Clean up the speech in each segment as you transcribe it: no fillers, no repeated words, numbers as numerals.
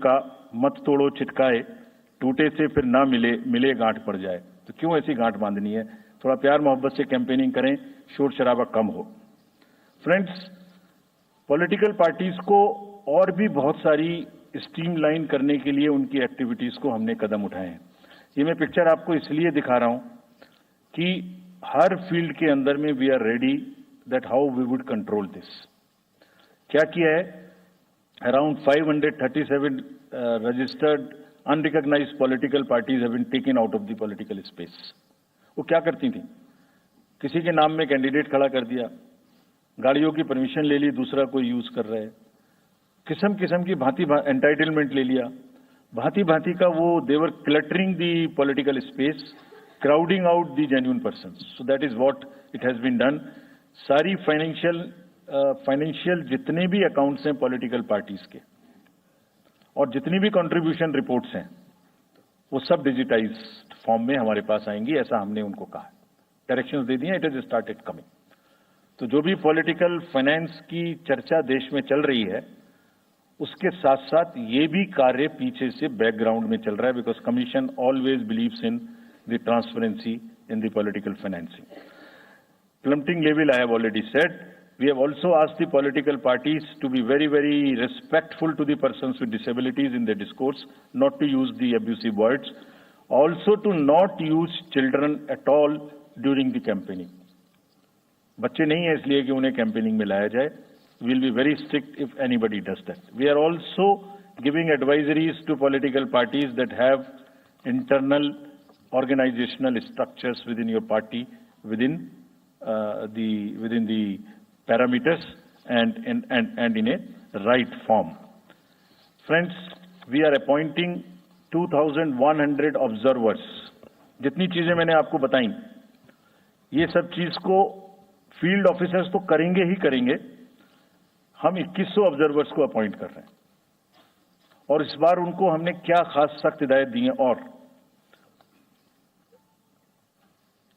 का मत तोड़ो चिटकाए, टूटे से फिर ना मिले, मिले गांठ पड़ जाए। तो क्यों ऐसी गांठ बांधनी है? थोड़ा प्यार मोहब्बत से कैंपेनिंग करें, शोर शराबा कम हो। फ्रेंड्स, पॉलिटिकल पार्टीज को और भी बहुत सारी स्ट्रीमलाइन करने के लिए उनकी एक्टिविटीज को हमने कदम उठाए हैं। ये मैं पिक्चर आपको इसलिए दिखा रहा हूं कि हर फील्ड के अंदर में we are ready that how we would control this. क्या किया है? Around 537 registered unrecognized political parties have been taken out of the political space. वो क्या करती थी? किसी के नाम में कैंडिडेट खड़ा कर दिया, गाड़ियों की परमिशन ले ली, दूसरा कोई यूज कर रहा है, किस्म किस्म की भांति एंटाइटलमेंट ले लिया, भांति भांति का वो देवर cluttering the political space, crowding out the genuine persons. So that is what it has been done. सारी फाइनेंशियल जितने भी अकाउंट्स हैं पॉलिटिकल पार्टीज के और जितनी भी कंट्रीब्यूशन रिपोर्ट्स हैं वो सब डिजिटाइज्ड फॉर्म में हमारे पास आएंगी, ऐसा हमने उनको कहा। डायरेक्शंस दे दिए, इट इज स्टार्टेड कमिंग। तो जो भी पॉलिटिकल फाइनेंस की चर्चा देश में चल रही है उसके साथ साथ ये भी कार्य पीछे से बैकग्राउंड में चल रहा है, because commission always believes in the transparency in the political financing. Plummeting level, I have already said. We have also asked the political parties to be very, very respectful to the persons with disabilities in their discourse, not to use the abusive words, also to not use children at all during the campaigning. बच्चे नहीं है इसलिए कि उन्हें campaigning में लाया जाए. We will be very strict if anybody does that. We are also giving advisories to political parties that have internal organizational structures within your party, within the parameters and in a right form. Friends, we are appointing 2,100 observers. जितनी चीजें मैंने आपको बताई, ये सब चीज को field officers तो करेंगे ही करेंगे। हम 2100 ऑब्जर्वर्स को अपॉइंट कर रहे हैं और इस बार उनको हमने क्या खास सख्त हिदायत दी है, और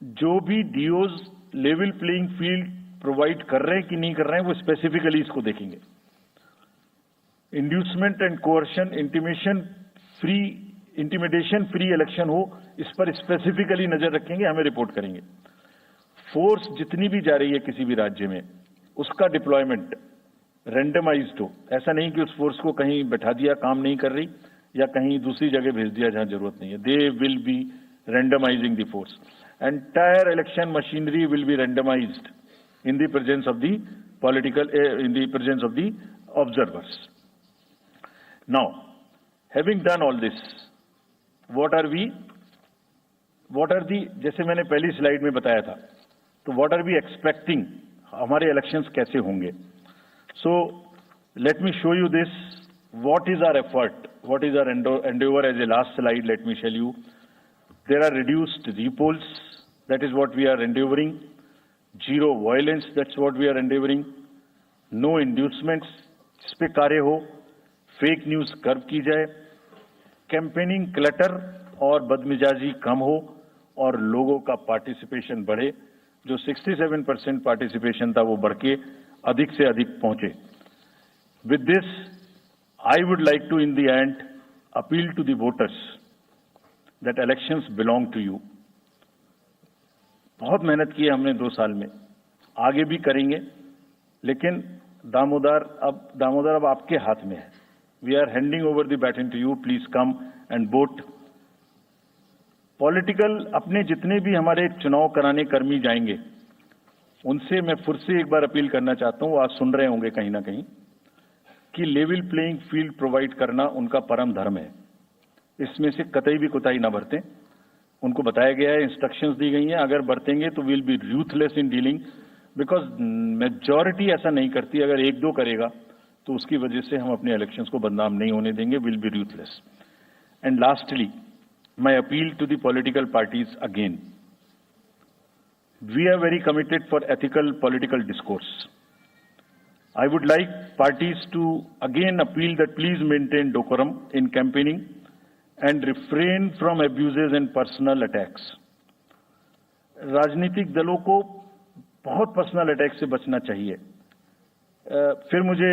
जो भी डीओज लेवल प्लेइंग फील्ड प्रोवाइड कर रहे हैं कि नहीं कर रहे हैं वो स्पेसिफिकली इसको देखेंगे। Inducement and coercion, intimidation free election हो, इस पर स्पेसिफिकली नजर रखेंगे, हमें रिपोर्ट करेंगे। फोर्स जितनी भी जा रही है किसी भी राज्य में उसका डिप्लॉयमेंट रैंडमाइज्ड हो। ऐसा नहीं कि उस फोर्स को कहीं बैठा दिया, काम नहीं कर रही, या कहीं दूसरी जगह भेज दिया जहां जरूरत नहीं है। They will be randomizing the force. Entire election machinery will be randomized in the presence of the observers. Now, having done all this, what are the, जैसे मैंने पहली स्लाइड में बताया था, तो what are we expecting, हमारे elections कैसे होंगे? So, let me show you this. What is our effort? What is our endeavor? As a last slide, let me tell you. There are reduced repolls, that is what we are endeavoring. Zero violence, that's what we are endeavoring. No inducements, इस पे कार्य हो. Fake news curve की जाए. Campaigning clutter और बदमिजाजी कम हो और लोगों का पार्टिसिपेशन बढ़े. जो 67% पार्टिसिपेशन था वो बढ़ के अधिक से अधिक पहुंचे. With this, I would like to in the end appeal to the voters that elections belong to you. बहुत मेहनत की है हमने 2 साल में, आगे भी करेंगे, लेकिन दामोदर अब आपके हाथ में है. We are handing over the baton to you. Please come and vote. Political अपने जितने भी हमारे चुनाव कराने कर्मी जाएंगे उनसे मैं फिर से एक बार अपील करना चाहता हूं, आज सुन रहे होंगे कहीं ना कहीं, कि लेवल प्लेइंग फील्ड प्रोवाइड करना उनका परम धर्म है. इसमें से कतई भी कोताही ना बरतें. उनको बताया गया है, इंस्ट्रक्शंस दी गई हैं, अगर बरतेंगे तो will be ruthless in dealing, because majority ऐसा नहीं करती. अगर 1-2 करेगा तो उसकी वजह से हम अपने इलेक्शंस को बदनाम नहीं होने देंगे. Will be ruthless. And lastly, my appeal to the political parties again. We are very committed for ethical political discourse. I would like parties to again appeal that please maintain decorum in campaigning and refrain from abuses and personal attacks. राजनीतिक दलों को बहुत personal attack से बचना चाहिए. फिर मुझे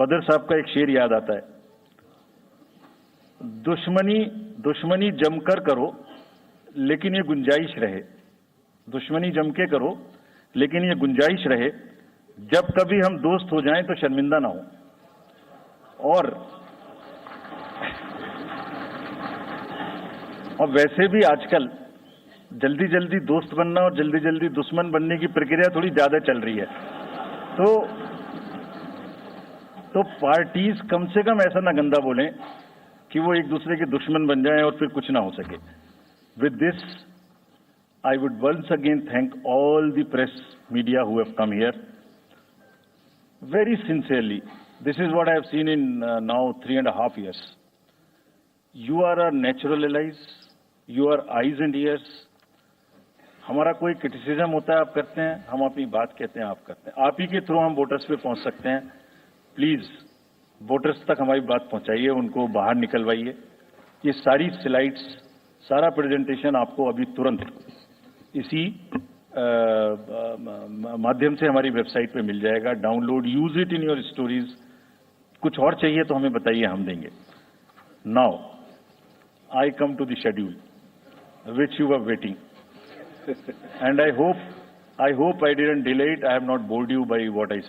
बदर साहब का एक शेर याद आता है दुश्मनी जमकर करो, लेकिन ये गुंजाइश रहे। दुश्मनी जम के करो, लेकिन ये गुंजाइश रहे, जब कभी हम दोस्त हो जाएं तो शर्मिंदा ना हो। और वैसे भी आजकल जल्दी जल्दी दोस्त बनना और जल्दी जल्दी दुश्मन बनने की प्रक्रिया थोड़ी ज्यादा चल रही है। तो पार्टीज कम से कम ऐसा ना गंदा बोलें कि वो एक दूसरे के दुश्मन बन जाएं और फिर कुछ ना हो सके। With this I would once again thank all the press media who have come here very sincerely. This is what I have seen in now 3.5 years. You are our natural allies. You are eyes and ears. हमारा कोई criticism होता है आप करते हैं, हम अपनी बात कहते हैं आप करते हैं। आप ही के थ्रू हम वोटर्स पे पहुंच सकते हैं। प्लीज वोटर्स तक हमारी बात पहुंचाइए, उनको बाहर निकलवाइए। ये सारी स्लाइड्स, सारा प्रेजेंटेशन आपको अभी तुरंत इसी माध्यम से हमारी वेबसाइट पे मिल जाएगा। Download, use it in your stories. कुछ और चाहिए तो हमें बताइए, हम देंगे। Now I come to the schedule which you were waiting, and I hope I didn't delay it. I have not bored you by what I said.